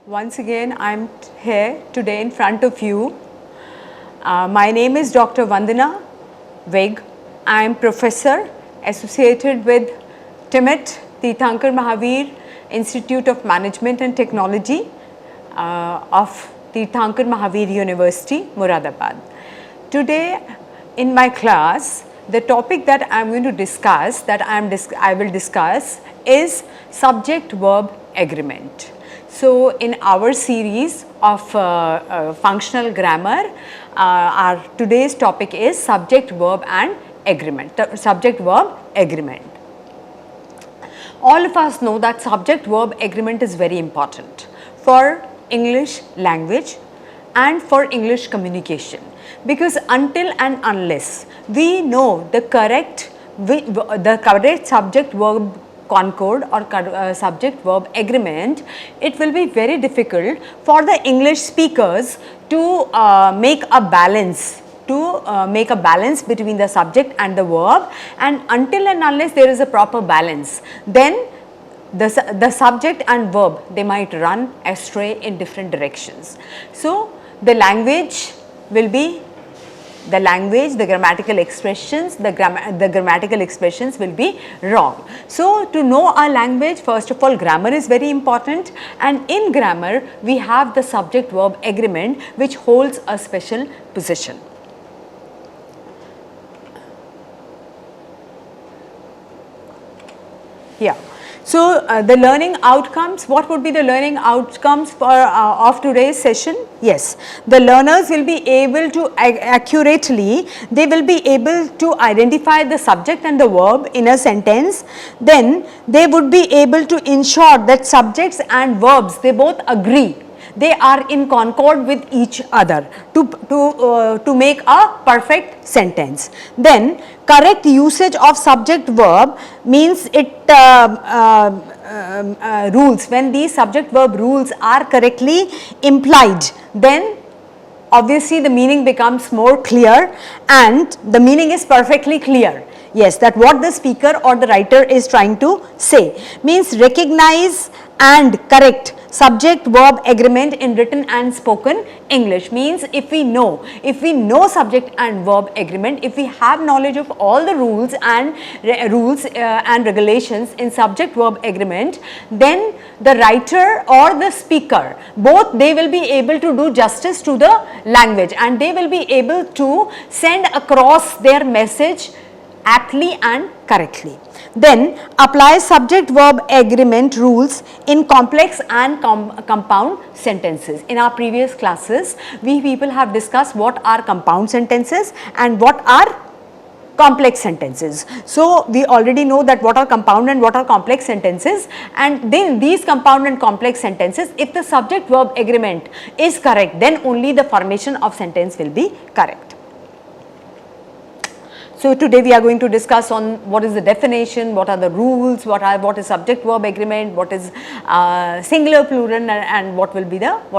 Once again, I am here today in front of you. My name is Dr. Vandana Vig. I am professor associated with TIMIT, Tirthankar Mahavir Institute of Management and Technology of Tirthankar Mahavir University, Moradabad. Today in my class, the topic that I am going to discuss, I will discuss is subject-verb agreement. So, in our series of functional grammar, our today's topic is subject-verb and agreement, subject-verb agreement. All of us know that subject-verb agreement is very important for English language and for English communication, because until and unless we know the correct subject-verb concord or subject verb agreement, it will be very difficult for the English speakers to make a balance between the subject and the verb, and until and unless there is a proper balance, then the subject and verb, they might run astray in different directions. So, the language will be the grammatical expressions, the grammatical expressions will be wrong. So, to know our language, first of all, grammar is very important, and in grammar we have the subject verb agreement which holds a special position. Yeah. So, the learning outcomes, what would be the learning outcomes for of today's session? Yes, the learners will be able to accurately, they will be able to identify the subject and the verb in a sentence. Then they would be able to ensure that subjects and verbs, they both agree, they are in concord with each other to make a perfect sentence. Then correct usage of subject verb means it rules, when these subject verb rules are correctly implied, then obviously the meaning becomes more clear and the meaning is perfectly clear. Yes, that what the speaker or the writer is trying to say, means recognize and correct subject verb agreement in written and spoken English. Means if we know subject and verb agreement, if we have knowledge of all the rules and regulations in subject verb agreement, then the writer or the speaker, both they will be able to do justice to the language and they will be able to send across their message aptly and correctly. Then apply subject verb agreement rules in complex and compound sentences. In our previous classes, we people have discussed what are compound sentences and what are complex sentences. So, we already know that what are compound and what are complex sentences, and then these compound and complex sentences, if the subject verb agreement is correct, then only the formation of sentence will be correct. So, today we are going to discuss on what is the definition, what are the rules, what is subject verb agreement, what is singular plural, and what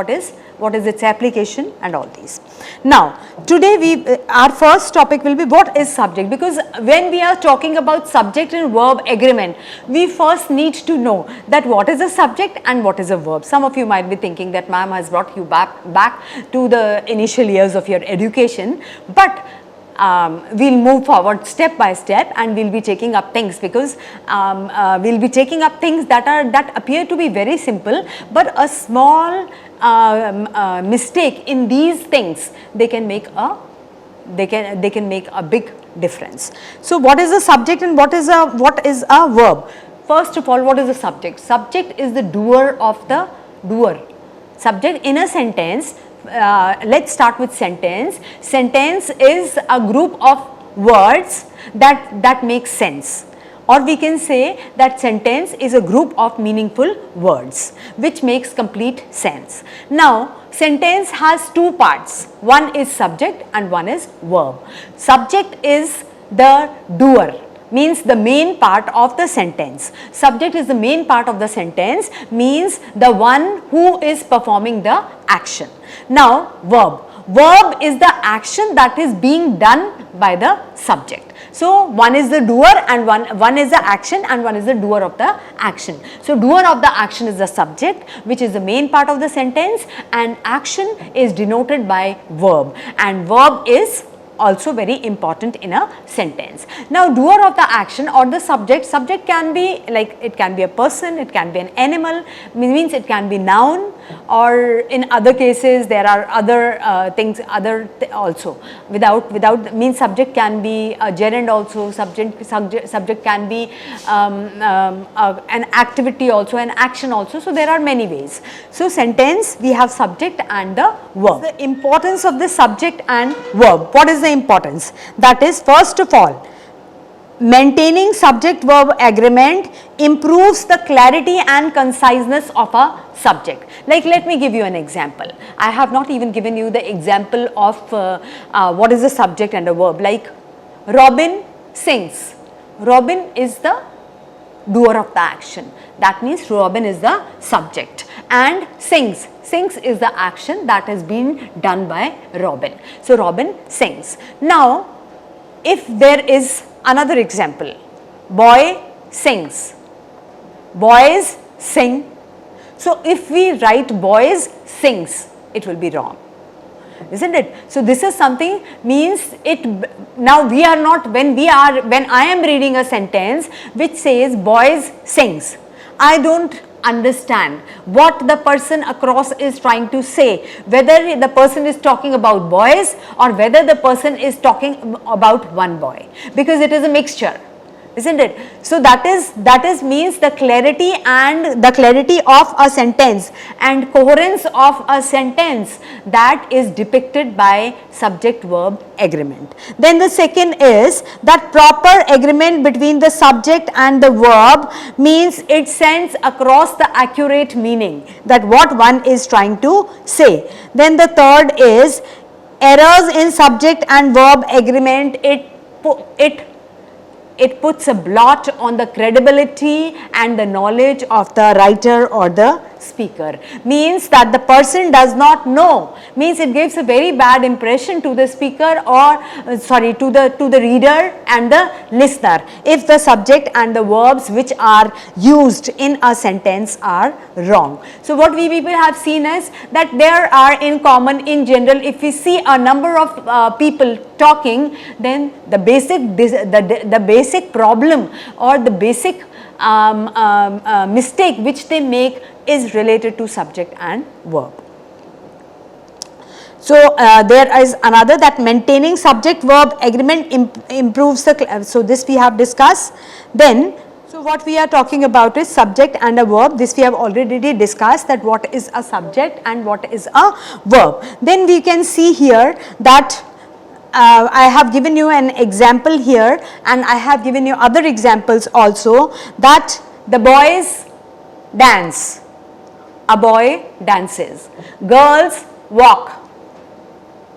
is its application and all these. Now, today our first topic will be what is subject, because when we are talking about subject and verb agreement, we first need to know that what is a subject and what is a verb. Some of you might be thinking that ma'am has brought you back to the initial years of your education, but we will move forward step by step and we will be taking up things, because we will be taking up things that appear to be very simple, but a small mistake in these things, they can make a big difference. So, what is a subject and what is a verb? First of all, what is a subject? Subject is the doer of the doer. Subject in a sentence. Let's start with sentence. Sentence is a group of words that make sense, or we can say that sentence is a group of meaningful words which makes complete sense. Now, sentence has two parts, one is subject and one is verb. Subject is the doer, means the main part of the sentence. Subject is the main part of the sentence, means the one who is performing the action. Now, verb. Verb is the action that is being done by the subject. So one is the doer and one is the action and one is the doer of the action. So doer of the action is the subject, which is the main part of the sentence, and action is denoted by verb, and verb is also very important in a sentence. Now doer of the action or the subject can be like, it can be a person, it can be an animal, means it can be noun, or in other cases there are other things, also without means subject can be a gerund also, subject can be an activity also, an action also. So there are many ways. So sentence, we have subject and the verb. The importance of the subject and verb. What is the importance? That is, first of all, maintaining subject verb agreement improves the clarity and conciseness of a subject. Like, let me give you an example. I have not even given you the example of what is the subject and a verb. Like, Robin sings. Robin is the doer of the action. That means Robin is the subject, and sings. Sings is the action that has been done by Robin. So Robin sings. Now, if there is another example, boy sings. Boys sing. So if we write boys sings, it will be wrong, isn't it? So this is something, means it, now we are not, when I am reading a sentence which says boys sings, I don't understand what the person across is trying to say, whether the person is talking about boys or whether the person is talking about one boy, because it is a mixture, isn't it? So that is means the clarity of a sentence and coherence of a sentence that is depicted by subject verb agreement. Then the second is that proper agreement between the subject and the verb means it sends across the accurate meaning, that what one is trying to say. Then the third is errors in subject and verb agreement, it puts a blot on the credibility and the knowledge of the writer or the speaker. Means that the person does not know, means it gives a very bad impression to the speaker, or to the reader and the listener, if the subject and the verbs which are used in a sentence are wrong. So what we people have seen is that there are in common, in general, if we see a number of people talking, then the basic problem or the basic mistake which they make is related to subject and verb. So there is another, that maintaining subject verb agreement improves the, so this we have discussed. Then, so what we are talking about is subject and a verb. This we have already discussed, that what is a subject and what is a verb. Then we can see here that I have given you an example here, and I have given you other examples also, that the boys dance, a boy dances, girls walk,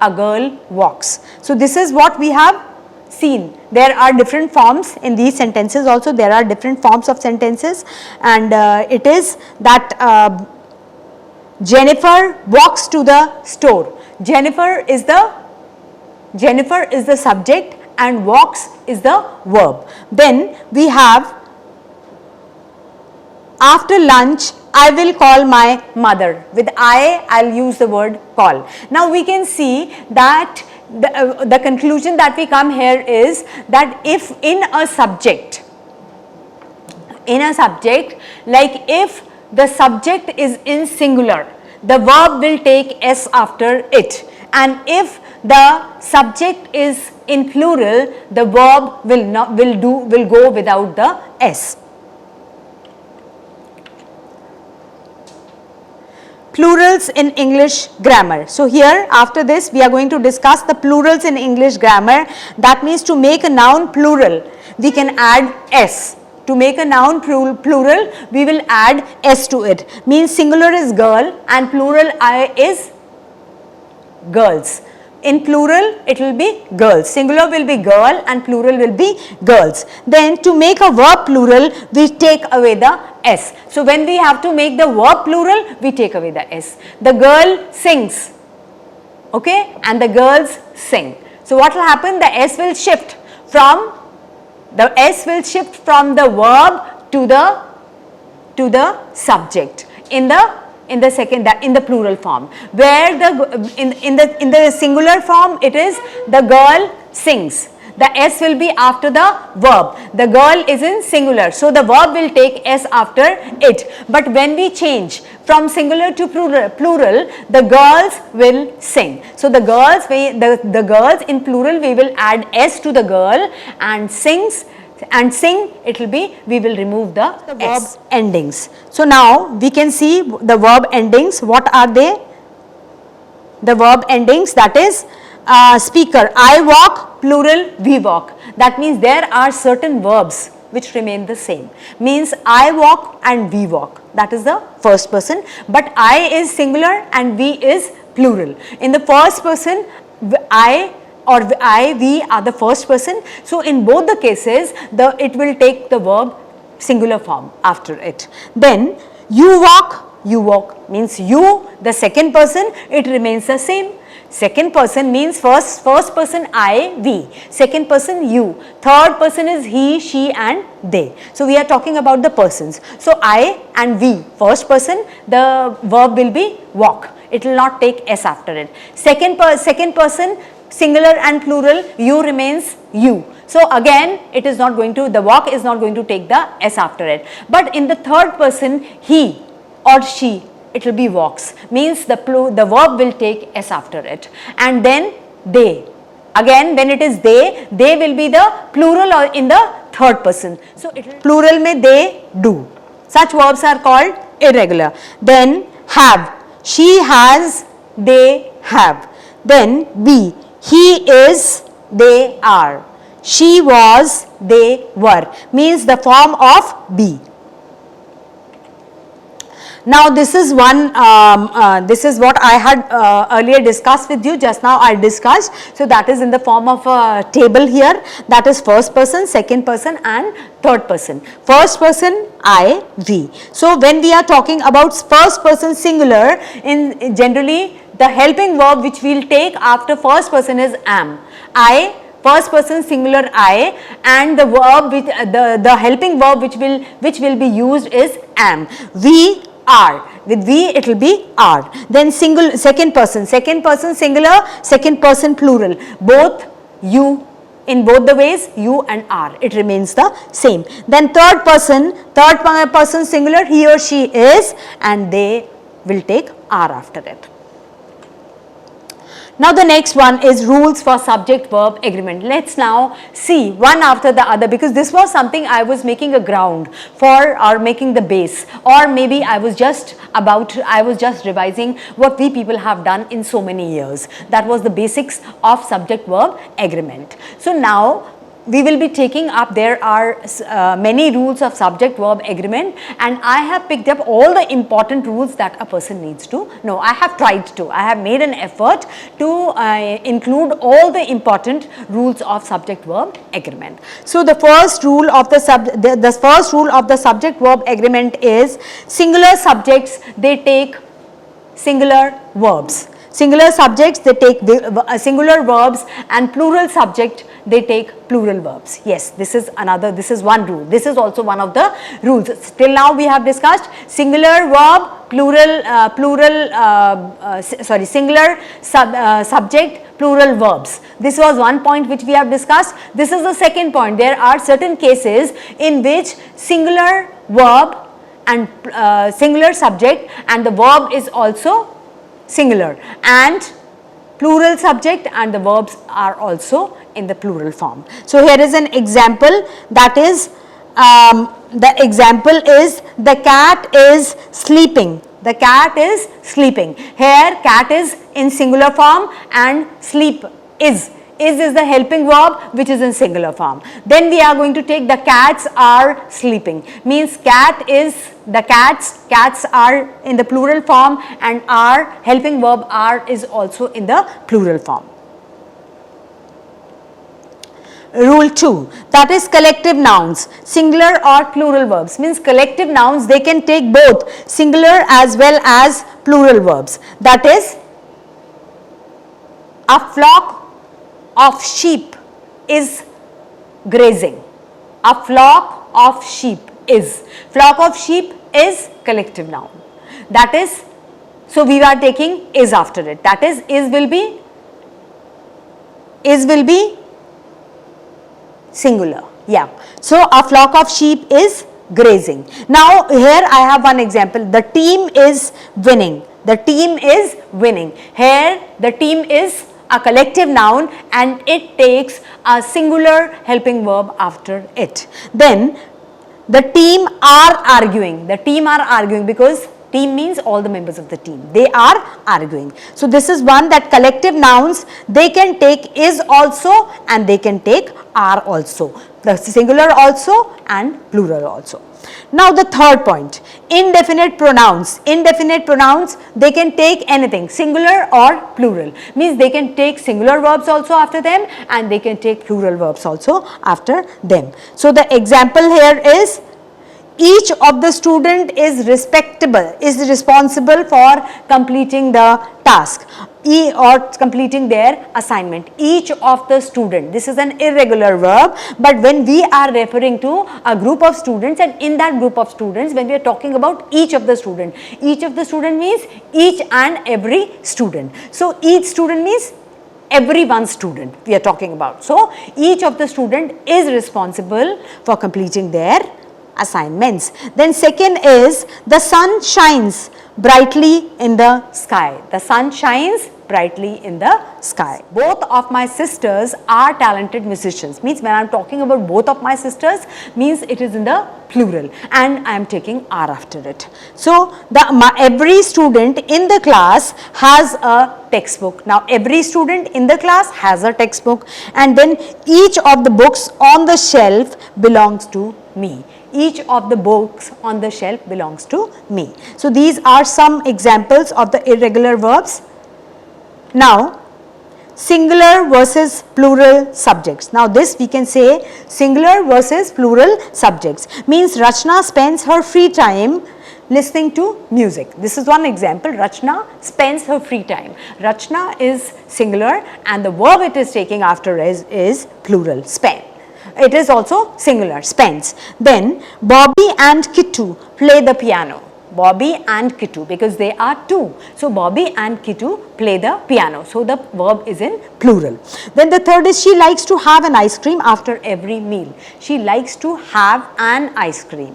a girl walks. So this is what we have seen. There are different forms in these sentences also, there are different forms of sentences, and it is that Jennifer walks to the store. Jennifer is the subject and walks is the verb. Then we have, after lunch I will call my mother. With I'll use the word call. Now we can see that the conclusion that we come here is that if in a subject, like if the subject is in singular, the verb will take s after it, and if the subject is in plural, the verb will go without the s. Plurals in English grammar. So here, after this we are going to discuss the plurals in English grammar. That means to make a noun plural, we can add s. To make a noun plural, we will add s to it. Means singular is girl and plural is girls. In plural it will be girls, singular will be girl and plural will be girls. Then to make a verb plural, we take away the s. So when we have to make the verb plural, we take away the s. The girl sings, okay, and the girls sing. So what will happen? The s will shift from The S will shift from the verb to the subject in the second, in the plural form, where in the singular form it is the girl sings. The S will be after the verb. The girl is in singular, so the verb will take S after it. But when we change from singular to plural, the girls will sing. So the girls, the girls in plural, we will add S to the girl, and sings and sing, it will be, we will remove the verb endings. So now we can see the verb endings. What are they? The verb endings, that is speaker, I walk, plural, we walk. That means there are certain verbs which remain the same. Means I walk and we walk, that is the first person, but I is singular and we is plural. In the first person, I or I, we are the first person. So in both the cases, it will take the verb singular form after it. Then you walk means you, the second person, it remains the same. Second person means first person I, we, second person you, third person is he, she and they. So we are talking about the persons. So I and we, first person, the verb will be walk. It will not take S after it. Second person, singular and plural, you remains you. So again, it is not going to, the walk is not going to take the S after it. But in the third person, he or she, it will be walks, means the verb will take S after it. And then they, again when it is they will be the plural or in the third person. So it will, plural mein they do. Such verbs are called irregular. Then have, she has, they have. Then be, he is, they are. She was, they were, means the form of be. Now this is one, this is what I had earlier discussed with you, just now I discussed. So that is in the form of a table here, that is first person, second person and third person. First person I, we. So when we are talking about first person singular, in generally the helping verb which we will take after first person is am. I, first person singular I, and the verb with the helping verb which will be used is am. We are, with we it will be are. Then second person singular, second person plural, both you, in both the ways you and are, it remains the same. Then third person singular, he or she is, and they will take are after it. Now the next one is rules for subject verb agreement. Let's now see one after the other, because this was something I was making a ground for, or making the base, or maybe I was just revising what we people have done in so many years. That was the basics of subject verb agreement. So now we will be taking up, there are many rules of subject verb agreement, and I have picked up all the important rules that a person needs to know. I have tried to, I have made an effort to include all the important rules of subject verb agreement. So the first rule of the subject verb agreement is singular subjects, they take singular verbs. Singular subjects, they take singular verbs, and plural subject, they take plural verbs. Yes, this is one rule. This is also one of the rules. Till now we have discussed singular verb, singular subject, plural verbs. This was one point which we have discussed. This is the second point. There are certain cases in which singular verb and singular subject, and the verb is also singular, and plural subject and the verbs are also in the plural form. So here is an example, that is the example is the cat is sleeping. The cat is sleeping. Here cat is in singular form and sleep is the helping verb which is in singular form. Then we are going to take the cats are sleeping, means cat is the cats are in the plural form, and are helping verb are is also in the plural form. Rule 2, that is collective nouns, singular or plural verbs, means collective nouns, they can take both singular as well as plural verbs. That is, a flock of sheep is grazing. A flock of sheep is. Flock of sheep is collective noun. That is, so we are taking is after it. That is will be singular. Yeah. So a flock of sheep is grazing. Now here I have one example. The team is winning. The team is winning. Here the team is a collective noun and it takes a singular helping verb after it. Then the team are arguing. The team are arguing because team means all the members of the team. They are arguing. So this is one that collective nouns, they can take is also and they can take are also. The singular also and plural also. Now the third point, indefinite pronouns. Indefinite pronouns, they can take anything, singular or plural. Means they can take singular verbs also after them and they can take plural verbs also after them. So the example here is, each of the student is responsible for completing the task or completing their assignment. Each of the student, this is an irregular verb, but when we are referring to a group of students, and in that group of students, when we are talking about each of the student means each and every student. So each student means every one student we are talking about. So each of the student is responsible for completing their assignments. Then second is, the sun shines brightly in the sky. The sun shines brightly in the sky. Both of my sisters are talented musicians. Means when I am talking about both of my sisters, means it is in the plural and I am taking are after it. So every student in the class has a textbook. Now every student in the class has a textbook, and then each of the books on the shelf belongs to me. Each of the books on the shelf belongs to me. So these are some examples of the irregular verbs. Now singular versus plural subjects. Now this we can say singular versus plural subjects. Means Rachna spends her free time listening to music. This is one example. Rachna spends her free time. Rachna is singular and the verb it is taking after is plural, spend. It is also singular, spends. Then Bobby and Kittu play the piano. Bobby and Kittu, because they are two. So Bobby and Kittu play the piano. So the verb is in plural. Then the third is, she likes to have an ice cream after every meal. She likes to have an ice cream.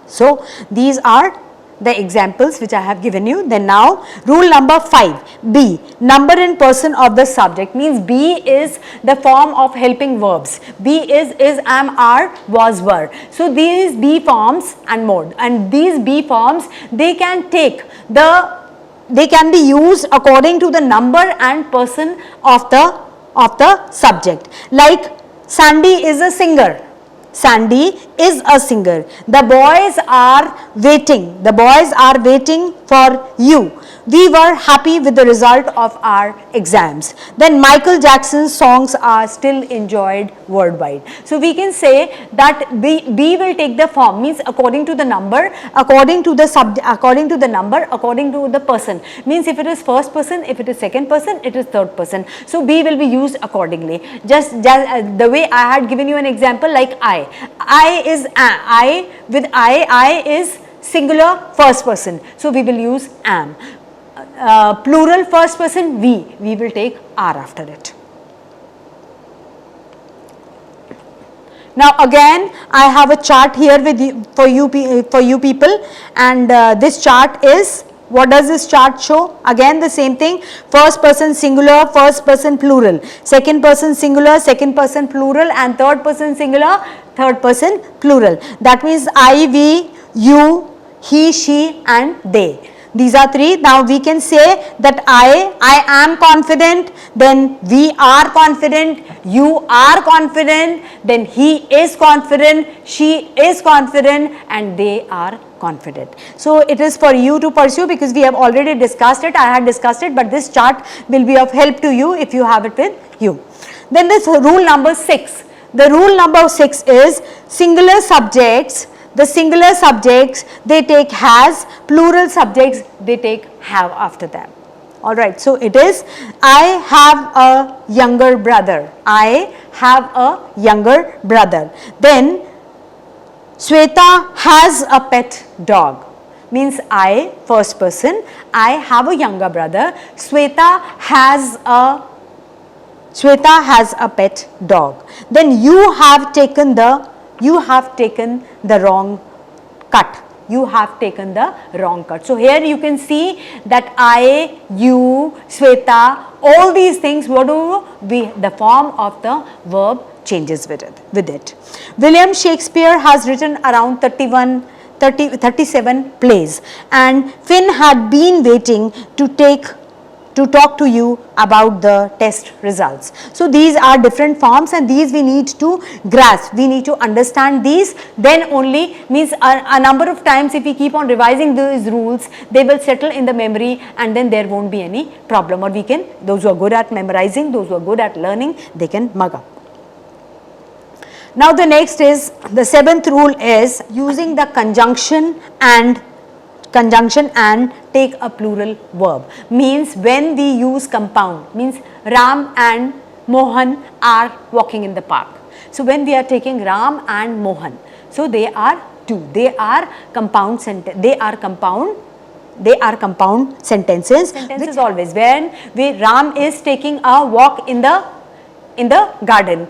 So these are the examples which I have given you. Then now rule number 5, B, number and person of the subject. Means B is the form of helping verbs. B is, am, are, was, were. So these B forms and mode, and these B forms, they can be used according to the number and person of the subject. Like Sandy is a singer. Sandy is a singer. The boys are waiting. The boys are waiting for you. We were happy with the result of our exams. Then Michael Jackson's songs are still enjoyed worldwide. So we can say that B will take the form, means according to the number, according to the subject, according to the number, according to the person. Means if it is first person, if it is second person, it is third person. So B will be used accordingly. Just the way I had given you an example, like I is I is singular first person. So we will use am. Plural first person, we will take are after it. Now again I have a chart here with you, for you people, and this chart is, what does this chart show? Again the same thing, first person singular, first person plural, second person singular, second person plural, and third person singular, third person plural. That means I, we, you, he, she and they. These are three. Now we can say that I am confident, then we are confident, you are confident, then he is confident, she is confident, and they are confident. So it is for you to pursue, because we have already discussed it, I had discussed it, but this chart will be of help to you if you have it with you. Then this rule number 6. The rule number 6 is, singular subjects, the singular subjects they take has, plural subjects they take have after them. Alright, so it is I have a younger brother. I have a younger brother. Then Sweta has a pet dog. Means I, first person, I have a younger brother. Sweta has a pet dog. Then you have taken the wrong cut. You have taken the wrong cut. So here you can see that I, you, Sweta, all these things, what do we, the form of the verb changes with it. William Shakespeare has written around 37 plays, and Finn had been waiting to talk to you about the test results. So these are different forms, and these we need to grasp, we need to understand these, then only, means a number of times if we keep on revising these rules, they will settle in the memory, and then there won't be any problem, or we can, those who are good at memorizing, those who are good at learning, they can mug up. Now the next is, the 7th rule is using the conjunction and take a plural verb. Means when we use compound, means Ram and Mohan are walking in the park. So when we are taking Ram and Mohan, so they are two, they are compound sentences. Sentences always, when Ram is taking a walk in the garden,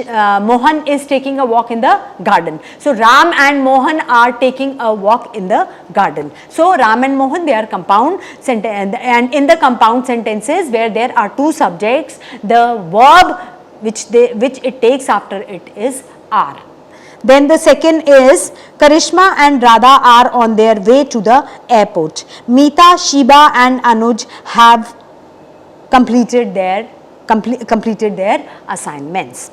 Mohan is taking a walk in the garden. So Ram and Mohan are taking a walk in the garden. So Ram and Mohan, they are compound sentence, and in the compound sentences where there are two subjects, the verb which it takes after it is are. Then the second is, Karishma and Radha are on their way to the airport. Meeta, Shiba and Anuj have completed their assignments.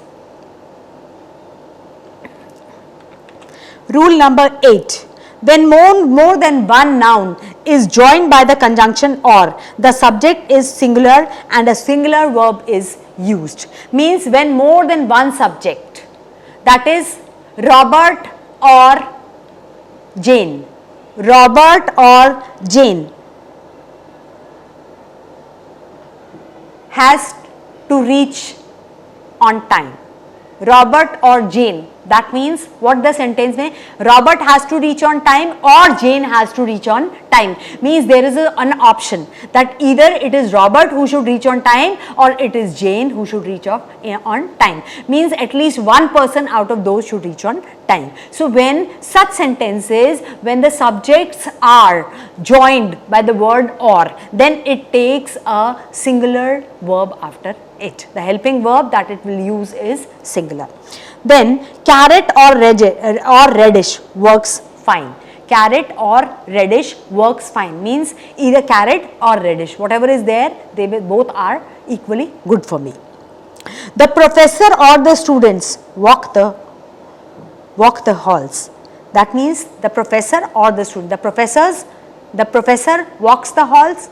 Rule number 8. When more than one noun is joined by the conjunction or, the subject is singular and a singular verb is used. Means when more than one subject, that is Robert or Jane, has to reach on time. Robert or Jane, that means what the sentence may, Robert has to reach on time or Jane has to reach on time. Means there is an option that either it is Robert who should reach on time or it is Jane who should reach on time. Means at least one person out of those should reach on time. So when such sentences, when the subjects are joined by the word or, then it takes a singular verb after it. The helping verb that it will use is singular. Then carrot or radish works fine. Carrot or radish works fine, means either carrot or radish, whatever is there, they both are equally good for me. The professor or the students walk the halls. That means the professor or the student. The professor walks the halls,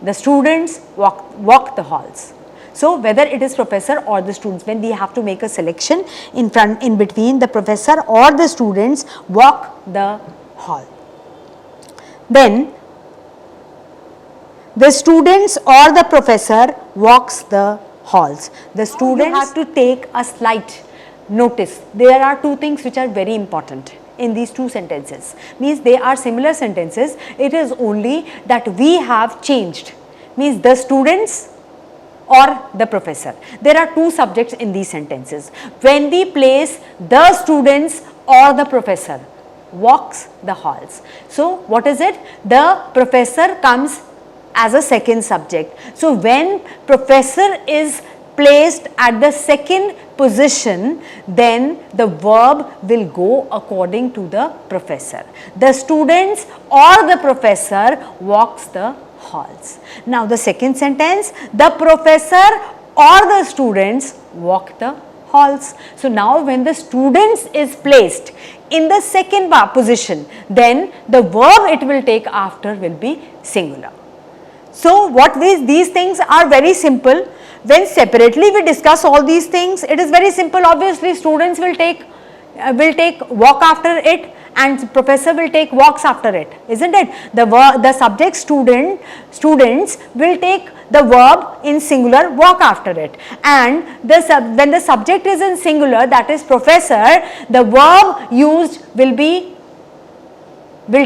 the students walk the halls. So whether it is professor or the students, when we have to make a selection in between, the professor or the students walk the hall. Then the students or the professor walks the halls. The students have to take a slight notice. There are two things which are very important in these two sentences. Means they are similar sentences, it is only that we have changed. Means the students or the professor. There are two subjects in these sentences. When we place the students or the professor walks the halls. So what is it? The professor comes as a second subject. So when professor is placed at the second position, then the verb will go according to the professor. The students or the professor walks the halls. Now the second sentence, the professor or the students walk the halls. So now when the students is placed in the second position, then the verb it will take after will be singular. So what these things are very simple. When separately we discuss all these things, it is very simple. Obviously students will take will take walk after it, and professor will take walks after it, isn't it? The subject students will take the verb in singular, walk after it, and when the subject is in singular, that is professor, the verb used will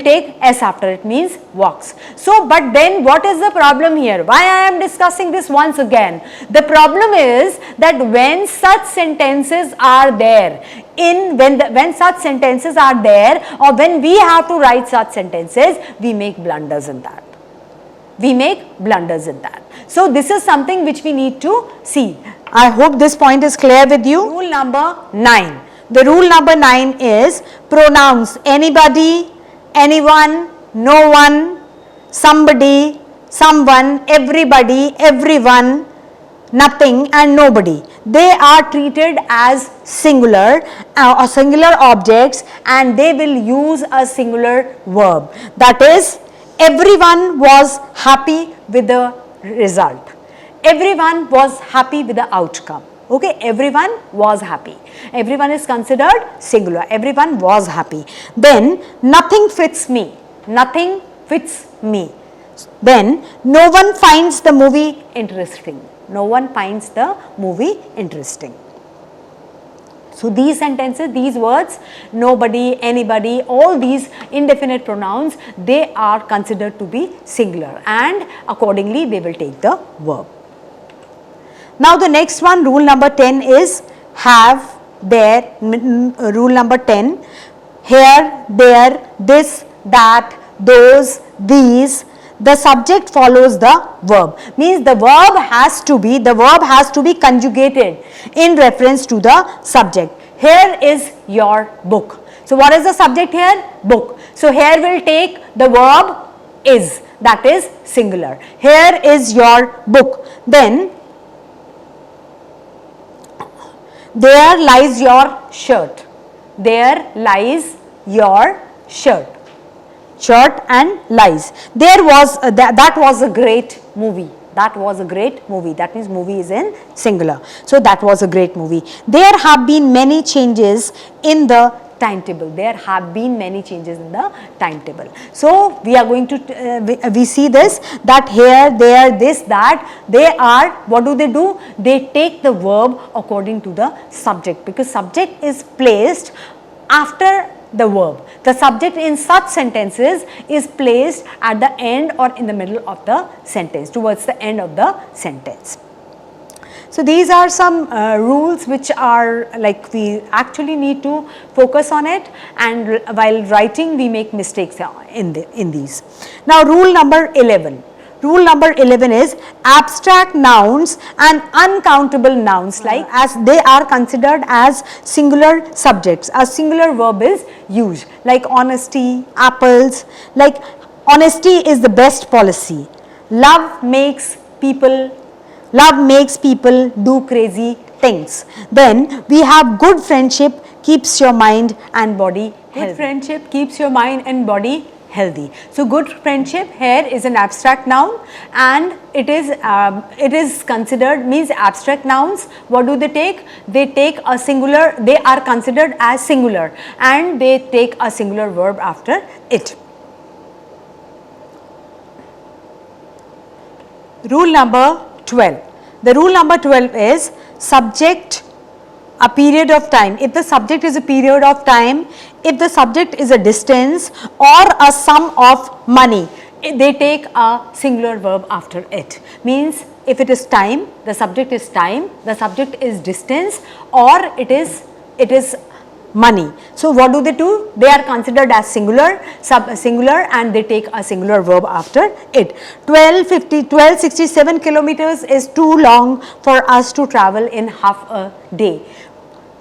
take s after it, means walks. So, but then what is the problem here? Why I am discussing this once again? The problem is that when such sentences are there, when such sentences are there, or when we have to write such sentences, we make blunders in that. So, this is something which we need to see. I hope this point is clear with you. Rule number 9. The rule number 9 is pronouns anybody, anyone, no one, somebody, someone, everybody, everyone, nothing and nobody. They are treated as singular or singular objects, and they will use a singular verb. That is, everyone was happy with the result. Everyone was happy with the outcome. Okay, everyone was happy. Everyone is considered singular. Everyone was happy. Then, nothing fits me. Nothing fits me. Then, no one finds the movie interesting. No one finds the movie interesting. So, these sentences, these words, nobody, anybody, all these indefinite pronouns, they are considered to be singular, and accordingly they will take the verb. Now, the next one, rule number 10 is have, there, rule number 10, here, there, this, that, those, these. The subject follows the verb, means the verb has to be conjugated in reference to the subject. Here is your book. So, what is the subject here? Book. So, here will take the verb is, that is singular. Here is your book. Then, there lies your shirt. There lies your shirt. Shirt and lies. There was that was a great movie. That was a great movie. That means movie is in singular. So, that was a great movie. There have been many changes in the timetable. There have been many changes in the timetable. So, we are going to we see this, that here, there, this, that, they are, what do? They take the verb according to the subject, because subject is placed after the verb. The subject in such sentences is placed at the end or in the middle of the sentence, towards the end of the sentence. So, these are some rules which are like we actually need to focus on it, and while writing we make mistakes in these. Now, rule number 11. Rule number 11 is abstract nouns and uncountable nouns, like as they are considered as singular subjects. A singular verb is used, like honesty, apples, like honesty is the best policy. Love makes people do crazy things. Then we have good friendship keeps your mind and body healthy. Good friendship keeps your mind and body healthy. So, good friendship here is an abstract noun, and it is considered, means abstract nouns, what do they take? They take a singular, they are considered as singular, and they take a singular verb after it. Rule number 12. The rule number 12 is subject a period of time. If the subject is a period of time, if the subject is a distance or a sum of money, they take a singular verb after it. Means if it is time, the subject is time, the subject is distance, or it is money. So, what do? They are considered as singular, and they take a singular verb after it. 1267 kilometers is too long for us to travel in half a day.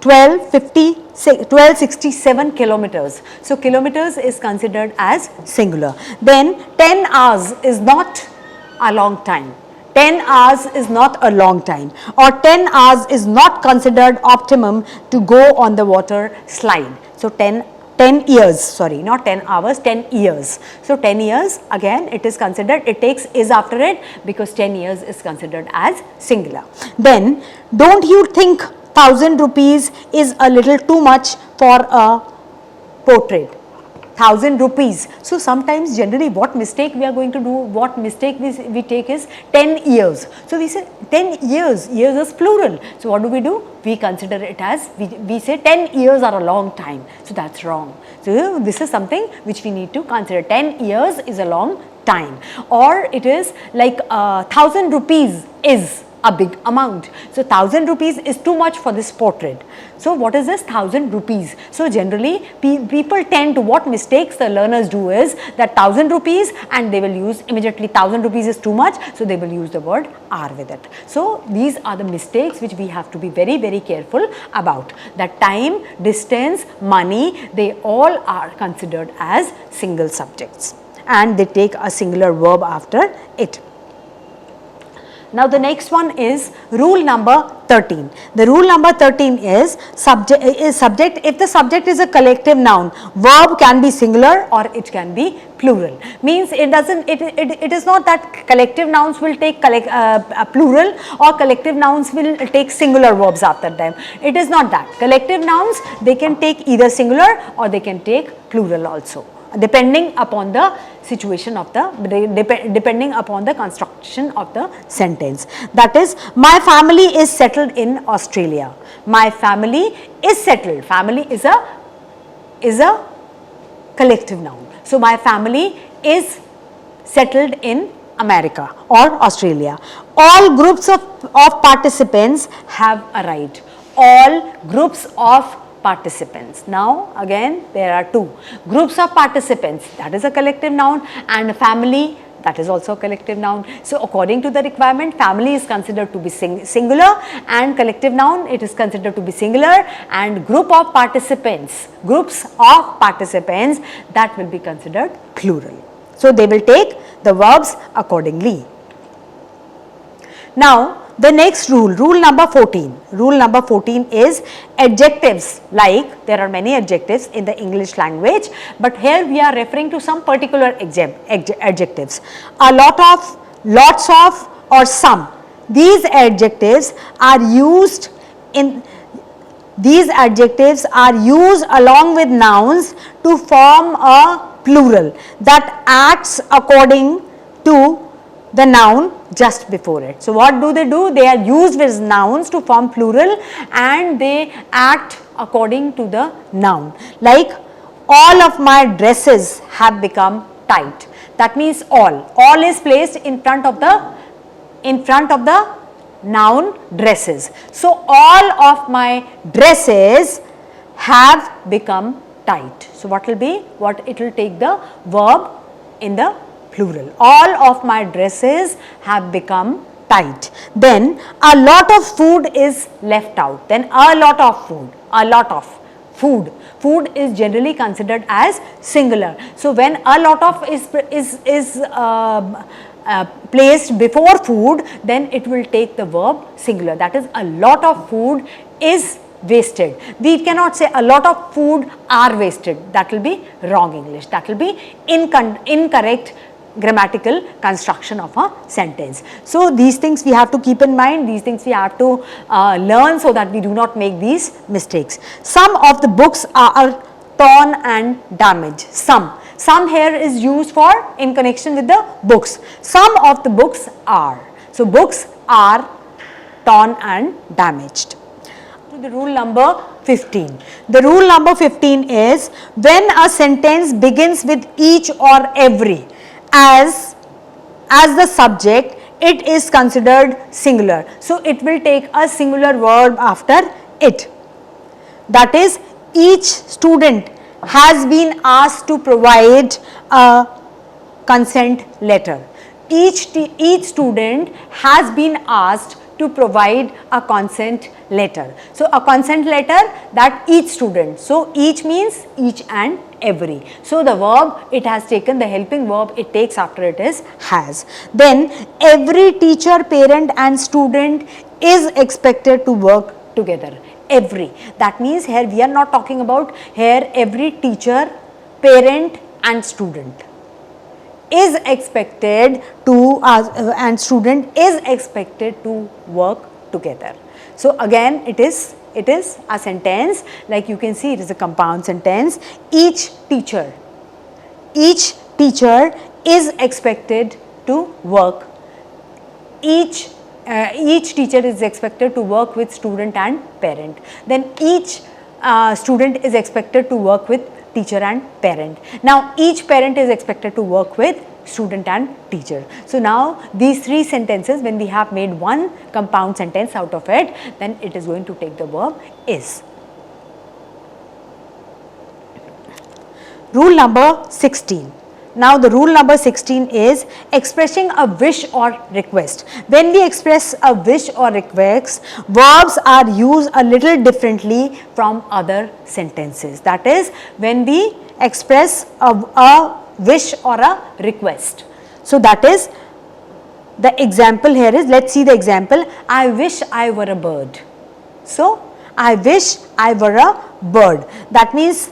1267 kilometers. So, kilometers is considered as singular. Then 10 hours is not a long time. 10 hours is not a long time, or 10 hours is not considered optimum to go on the water slide. So, 10 years, sorry, not 10 hours, 10 years. So, 10 years again it is considered, it takes is after it, because 10 years is considered as singular. Then don't you think 1000 rupees is a little too much for a portrait. 1000 rupees. So sometimes generally what mistake we are going to do, what mistake we take is 10 years. So we say 10 years, years is plural. So what do? We consider it as, we say 10 years are a long time. So that's wrong. So this is something which we need to consider. 10 years is a long time. Or it is like 1000 rupees is a big amount. So 1000 rupees is too much for this portrait. So what is this 1000 rupees? So generally people tend to, what mistakes the learners do is that 1000 rupees and they will use immediately 1000 rupees is too much, so they will use the word are with it. So these are the mistakes which we have to be very, very careful about. That time, distance, money, they all are considered as single subjects and they take a singular verb after it. Now the next one is rule number 13. The rule number 13 is subject if the subject is a collective noun, verb can be singular or it can be plural. Means it doesn't, it is not that collective nouns will take plural or collective nouns will take singular verbs after them. It is not that. Collective nouns, they can take either singular or they can take plural also, depending upon the situation of the, depending upon the construction of the sentence. That is, my family is settled in Australia. My family is settled. Family is a collective noun. So my family is settled in America or Australia. All groups of participants have arrived. All groups of participants. Now again there are two groups of participants, that is a collective noun, and family, that is also a collective noun. So according to the requirement, family is considered to be singular and collective noun it is considered to be singular, and group of participants, groups of participants, that will be considered plural. So they will take the verbs accordingly. Now the next rule, rule number 14. Rule number 14 is adjectives. Like there are many adjectives in the English language, but here we are referring to some particular adjectives. A lot of, lots of, or some. These adjectives are used along with nouns to form a plural that acts according to the noun just before it. So what do? They are used with nouns to form plural and they act according to the noun. Like all of my dresses have become tight. That means all. All is placed in front of the noun dresses. So all of my dresses have become tight. So what will be? It will take the verb in the plural. All of my dresses have become tight. Then a lot of food is left out. Then a lot of food, a lot of food. Food is generally considered as singular. So when a lot of is placed before food, then it will take the verb singular. That is, a lot of food is wasted. We cannot say a lot of food are wasted. That will be wrong English. That will be incorrect grammatical construction of a sentence. So these things we have to keep in mind, these things we have to learn so that we do not make these mistakes. Some of the books are torn and damaged. Some here is used for in connection with the books. Some of the books are. So books are torn and damaged. To the rule number 15. The rule number 15 is when a sentence begins with each or every as the subject, it is considered singular. So it will take a singular verb after it. That is, each student has been asked to provide a consent letter. Each student has been asked to provide a consent letter. So a consent letter, that each student. So each means each and every. So the verb, it has taken the helping verb, it takes after it is has. Then every teacher, parent and student is expected to work together. Every. That means here we are not talking about here every teacher, parent and student is expected to and student is expected to work together. So again it is it is a sentence, like you can see it is a compound sentence. Each teacher is expected to work. Each teacher is expected to work with student and parent. Then each student is expected to work with teacher and parent. Now each parent is expected to work with student and teacher. So now these three sentences, when we have made one compound sentence out of it, then it is going to take the verb is. Rule number 16. Now the rule number 16 is expressing a wish or request. When we express a wish or request, verbs are used a little differently from other sentences. That is, when we express a wish or a request. So that is, the example here is, let's see the example. I wish I were a bird. So I wish I were a bird. That means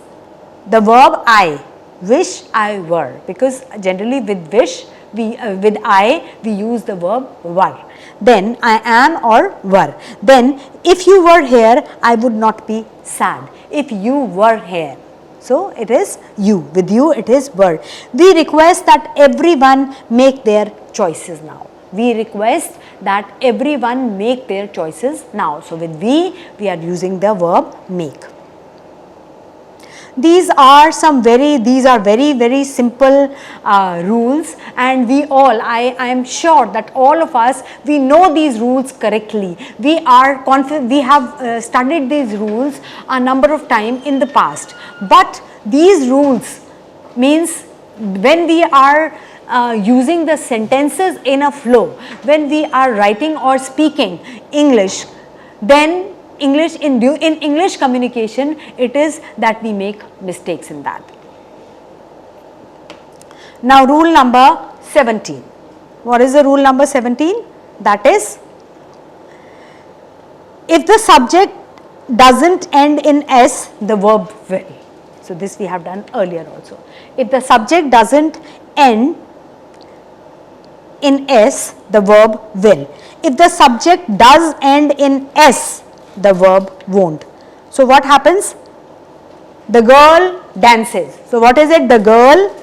the verb I, wish I were, because generally with wish, with I we use the verb were. Then I am or were. Then if you were here, I would not be sad. If you were here. So it is you, with you it is were. We request that everyone make their choices now. We request that everyone make their choices now. So with we are using the verb make. These are very simple rules, and we all, I am sure that all of us, we know these rules correctly. We have studied these rules a number of times in the past, but these rules means when we are using the sentences in a flow, when we are writing or speaking English, then in English communication, it is that we make mistakes in that. Now rule number 17. What is the rule number 17? That is, if the subject doesn't end in S, the verb will. So this we have done earlier also. If the subject doesn't end in S, the verb will. If the subject does end in S, the verb won't. So what happens? The girl dances. So what is it? The girl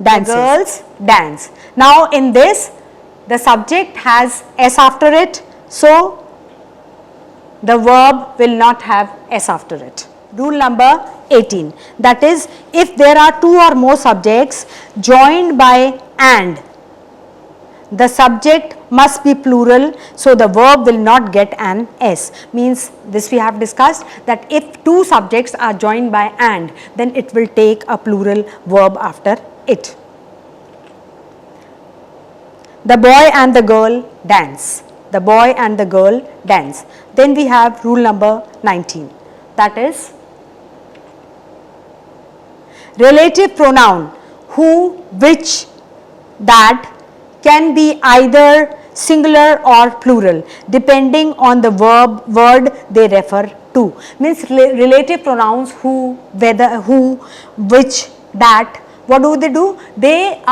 dances. The girls dance. Now in this, the subject has S after it, so the verb will not have S after it. Rule number 18. That is, if there are two or more subjects joined by and, the subject must be plural, so the verb will not get an S. Means this we have discussed, that if two subjects are joined by and, then it will take a plural verb after it. The boy and the girl dance. The boy and the girl dance. Then we have rule number 19. That is, relative pronoun who, which, that can be either singular or plural depending on the word they refer to. Means relative pronouns who, whether, who, which, that, what do? They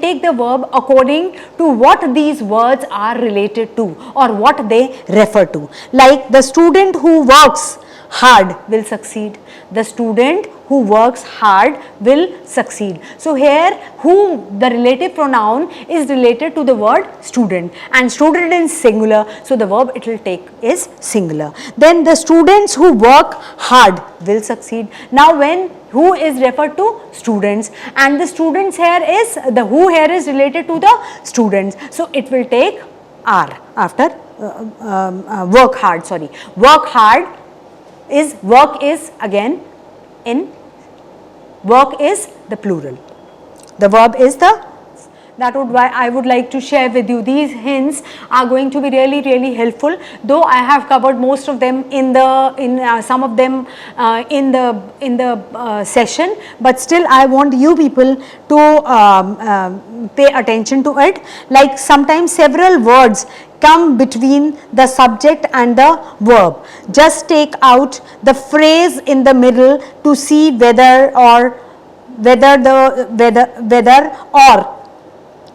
take the verb according to what these words are related to or what they refer to. Like the student who works hard will succeed. The student who works hard will succeed. So here who, the relative pronoun, is related to the word student, and student is singular, so the verb it will take is singular. Then the students who work hard will succeed. Now when who is referred to students, and the students here is, the who here is related to the students, so it will take R after work hard, sorry. Work hard is, work is again in, work is the plural, the verb is the, that would why I would like to share with you. These hints are going to be really helpful, though I have covered most of them in the some of them in the session, but still I want you people to pay attention to it. Like sometimes several words come between the subject and the verb. Just take out the phrase in the middle to see whether or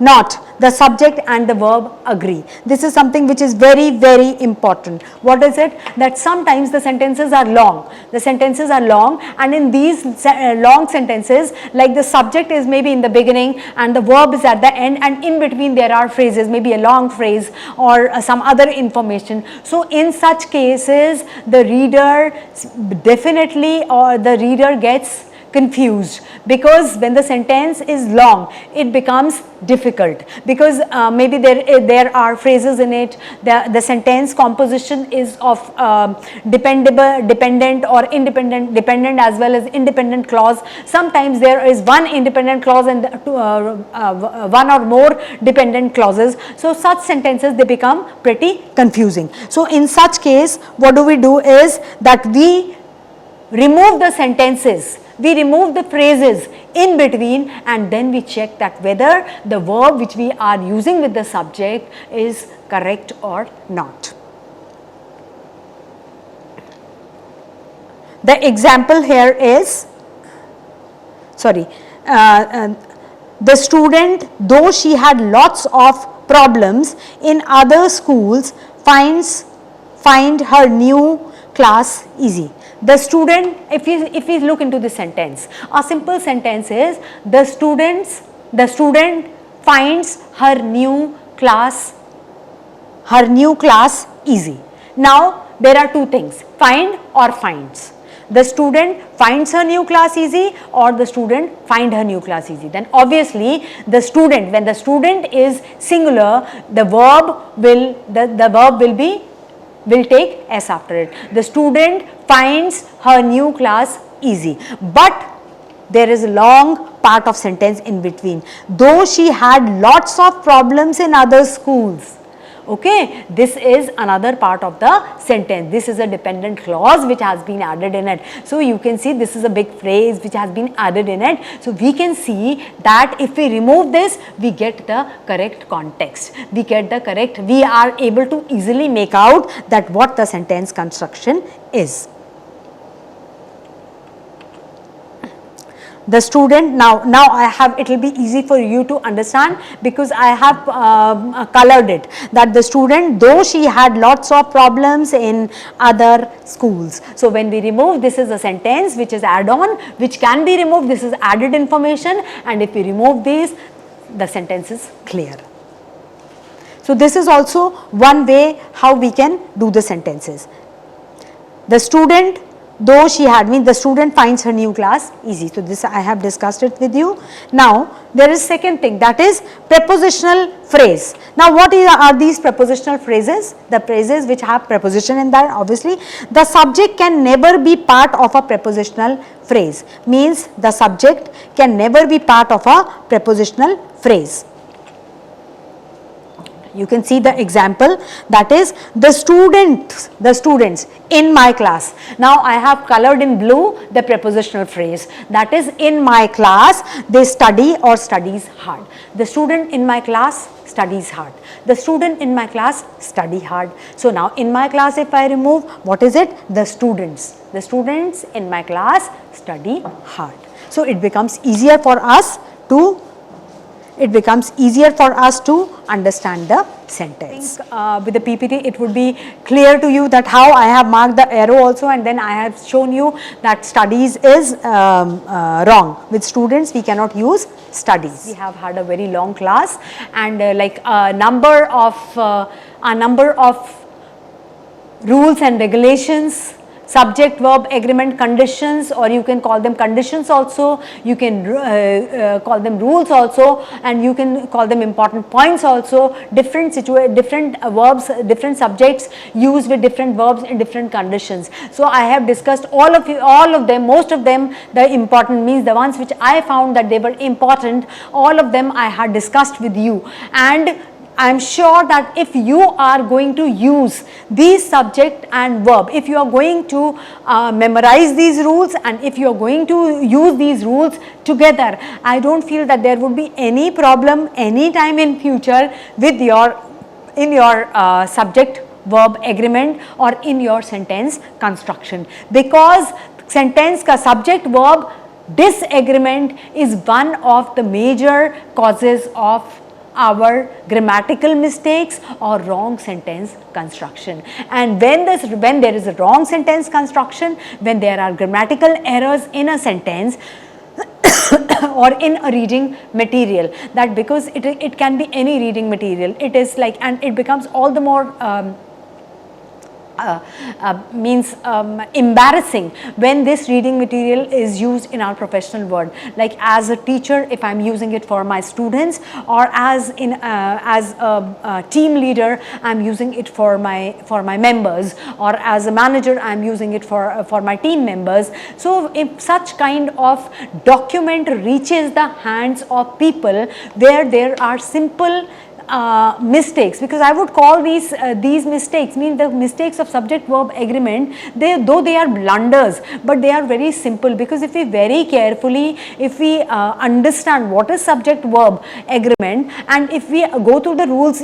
not the subject and the verb agree. This is something which is very, very important. What is it? That sometimes the sentences are long. The sentences are long, and in these long sentences, like the subject is maybe in the beginning and the verb is at the end, and in between there are phrases, maybe a long phrase or some other information. So in such cases, the reader definitely, or the reader gets confused, because when the sentence is long, it becomes difficult, because maybe there are phrases in it, the sentence composition is of dependent or independent, dependent as well as independent clause. Sometimes there is one independent clause and one or more dependent clauses. So such sentences, they become pretty confusing. So in such case, what do we do is that we remove the sentences, we remove the phrases in between, and then we check that whether the verb which we are using with the subject is correct or not. The example here is, the student, though she had lots of problems in other schools, find her new class easy. The student, if we look into the sentence, a simple sentence is the student finds her new class easy. Now there are two things, find or finds. The student finds her new class easy, or the student find her new class easy. Then obviously the student, when the student is singular, the verb will take S after it. The student finds her new class easy, but there is a long part of sentence in between. Though she had lots of problems in other schools. Okay, this is another part of the sentence. This is a dependent clause which has been added in it. So you can see this is a big phrase which has been added in it. So we can see that if we remove this, we get the correct context. We are able to easily make out that what the sentence construction is. The student, now I have, it will be easy for you to understand, because I have colored it, that the student, though she had lots of problems in other schools. So when we remove, this is a sentence which is add on, which can be removed, this is added information, and if we remove these, the sentence is clear. So this is also one way how we can do the sentences. The student, though she had, means the student finds her new class easy. So this I have discussed it with you. Now there is second thing, that is prepositional phrase. Now what are these prepositional phrases? The phrases which have preposition in that, obviously the subject can never be part of a prepositional phrase, means the subject can never be part of a prepositional phrase. You can see the example, that is the students in my class. Now I have colored in blue the prepositional phrase, that is in my class they study or studies hard. The student in my class studies hard. The student in my class study hard. So now in my class, if I remove, what is it? The students. The students in my class study hard. So it becomes easier for us to understand the sentence. With the PPT, it would be clear to you that how I have marked the arrow also, and then I have shown you that studies is wrong. With students, we cannot use studies. We have had a very long class, and like a number of rules and regulations, subject verb agreement conditions, or you can call them conditions also, you can call them rules also, and you can call them important points also. Different verbs, different subjects used with different verbs in different conditions. So I have discussed all of them, most of them, the important, means the ones which I found that they were important, all of them I had discussed with you. And I am sure that if you are going to use these subject and verb, if you are going to memorize these rules, and if you are going to use these rules together, I don't feel that there would be any problem any time in future with your subject verb agreement or in your sentence construction, because sentence ka subject verb disagreement is one of the major causes of our grammatical mistakes or wrong sentence construction. And when there is a wrong sentence construction, when there are grammatical errors in a sentence or in a reading material, that because it can be any reading material, it is like, and it becomes all the more embarrassing when this reading material is used in our professional world. Like as a teacher, if I am using it for my students, or as a team leader, I am using it for my members, or as a manager, I am using it for my team members. So if such kind of document reaches the hands of people where there are simple mistakes, because I would call these mistakes, mean the mistakes of subject verb agreement, though they are blunders, but they are very simple, because if we very carefully, if we understand what is subject verb agreement, and if we go through the rules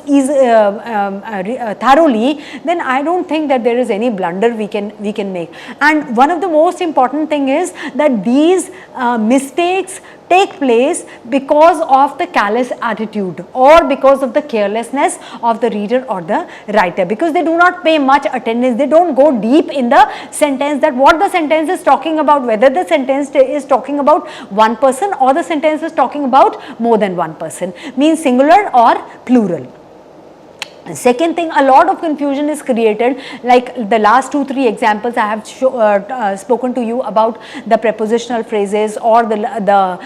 thoroughly, then I don't think that there is any blunder we can make. And one of the most important thing is that these mistakes take place because of the callous attitude or because of the carelessness of the reader or the writer, because they do not pay much attendance, they don't go deep in the sentence, that what the sentence is talking about, whether the sentence is talking about one person or the sentence is talking about more than one person, means singular or plural. Second thing, a lot of confusion is created, like the last 2-3 examples I have spoken to you about the prepositional phrases or the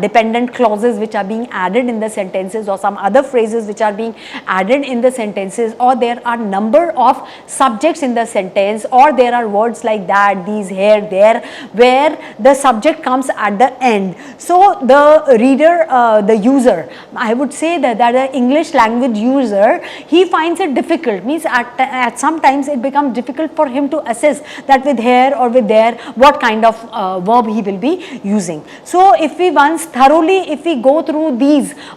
dependent clauses which are being added in the sentences, or some other phrases which are being added in the sentences, or there are number of subjects in the sentence, or there are words like that, these, here, there, where the subject comes at the end. So the reader, the user, I would say that the English language user, he finds it difficult, means at sometimes it becomes difficult for him to assess that with here or with there what kind of verb he will be using. So if we once thoroughly, if we go through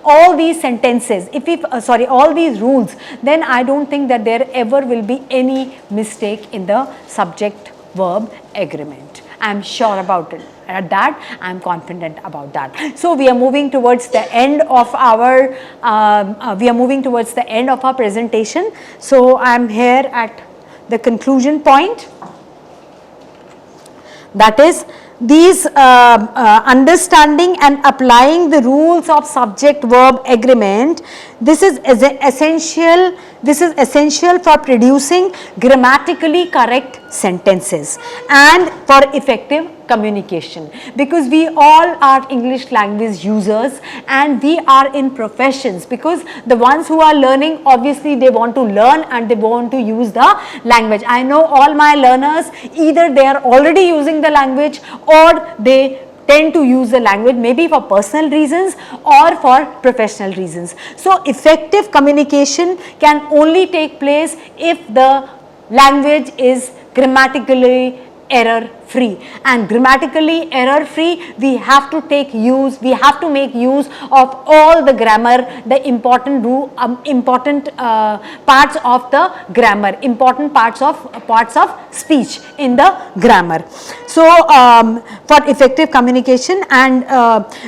all these sentences, if we all these rules, then I don't think that there ever will be any mistake in the subject verb agreement. I am sure about it. At that, I am confident about that. So we are moving towards the end of our presentation. So I am here at the conclusion point. That is, these understanding and applying the rules of subject verb agreement, this is essential. This is essential for producing grammatically correct sentences and for effective communication, because we all are English language users and we are in professions, because the ones who are learning, obviously they want to learn and they want to use the language. I know all my learners, either they are already using the language or they tend to use the language maybe for personal reasons or for professional reasons. So effective communication can only take place if the language is grammatically error free, and grammatically error free, we have to make use of all the grammar, the important parts of the grammar, important parts of speech in the grammar. So for effective communication, and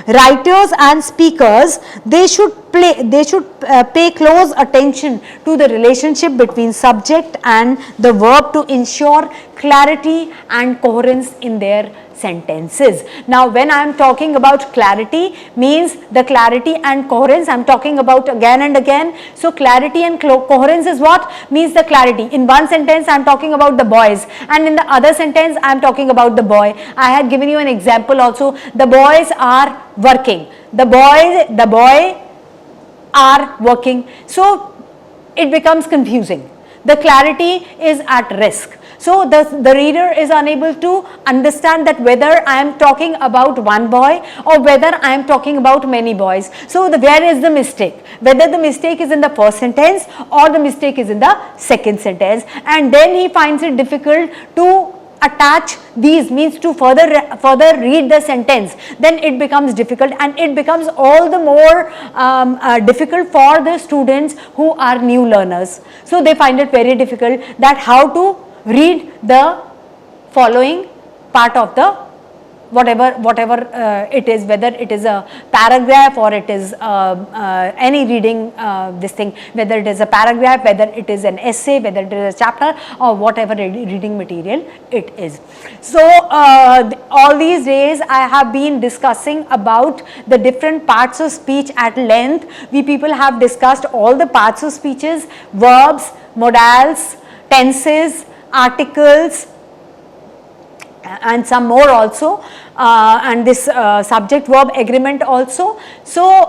writers and speakers, they should pay close attention to the relationship between subject and the verb to ensure clarity and coherence in their sentences. Now when I am talking about clarity, means the clarity and coherence I am talking about again and again. So clarity and coherence is what? Means the clarity. In one sentence I am talking about the boys, and in the other sentence I am talking about the boy. I had given you an example also. The boys are working. The boy are working. So it becomes confusing. The clarity is at risk. So the reader is unable to understand that whether I am talking about one boy or whether I am talking about many boys. So where is the mistake? Whether the mistake is in the first sentence or the mistake is in the second sentence, and then he finds it difficult to attach these, means to further read the sentence, then it becomes difficult, and it becomes all the more difficult for the students who are new learners. So they find it very difficult that how to read the following part of the whatever it is, whether it is a paragraph or it is any reading this thing, whether it is a paragraph, whether it is an essay, whether it is a chapter or whatever reading material it is. So all these days I have been discussing about the different parts of speech at length. We people have discussed all the parts of speeches, verbs, modals, tenses, articles, and some more also, and this subject verb agreement also. So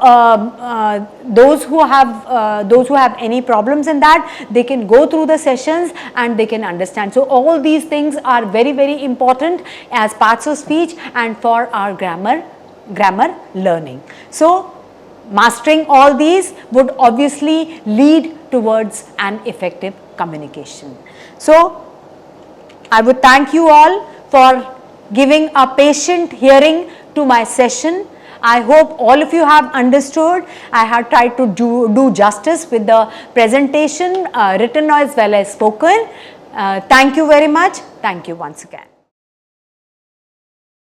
those who have any problems in that, they can go through the sessions and they can understand. So all these things are very important as parts of speech and for our grammar learning. So mastering all these would obviously lead towards an effective communication. So I would thank you all for giving a patient hearing to my session. I hope all of you have understood. I have tried to do justice with the presentation, written as well as spoken. Thank you very much. Thank you once again.